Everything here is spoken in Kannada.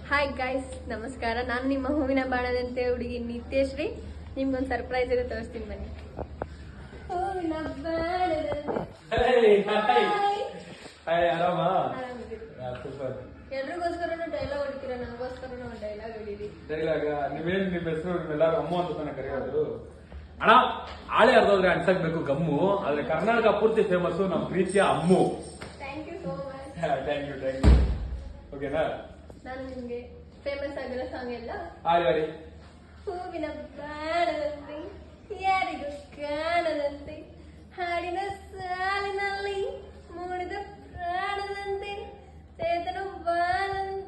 ಹಾಯ್ ಗೈಸ್, ನಮಸ್ಕಾರ. ನಾನು ನಿಮ್ಮ ಹೂವಿನ ಬಾಣದಂತೆ ಹುಡುಗಿ ನಿತ್ಯಶ್ರೀ. ನಿಮ್ಗೊಂದು ಸರ್ಪ್ರೈಸ್ ಇದೆ, ತೋರಿಸ್ತೀನಿ ಬನ್ನಿ. ಹೂವಿನ ಎಲ್ರಿಗೋಸ್ಕರನೂ ಡೈಲಾಗ್ ಹೊಡಿತೀರಾ, ನನಗೋಸ್ಕರನೂ ಒಂದು ಡೈಲಾಗ್ ಹೊಡೀರಿ. ಡೈಲಾಗ ನೀವೇನ್ ನಿಮ್ಮ ಹೆಸರು ನಿಮ್ಮೆಲ್ಲರೂ ಅಮ್ಮ ಅಂತ ತಾನೆ ಕರೆಯೋದು. ಅಣ್ಣ ಆಳೆ ಅರ್ಧೋದ್ರೆ ಅನ್ಸಕ್ಬೇಕು ಗಮ್ಮು, ಆದ್ರೆ ಕರ್ನಾಟಕ ಪೂರ್ತಿ ಫೇಮಸ್ ನಮ್ಮ ಪ್ರೀತಿಯ Ammu. Thank you so much. Thank you. ಓಕೆನಾ? ನಾನು ನಿಮ್ಗೆ ಫೇಮಸ್ ಆಗಿರೋ ಸಾಂಗ್ ಎಲ್ಲ ಹಾಡಿ. ಹೂವಿನ ಬಾಣದಂತೆ ಯಾರಿಗೂ ಕಾಣದಂತೆ ಹಾಡಿನ ಸಾಲಿನಲ್ಲಿ ಮೂಡಿದ ಪ್ರಾಣದಂತೆ ಚೇತನ ಬಾಳಂತೆ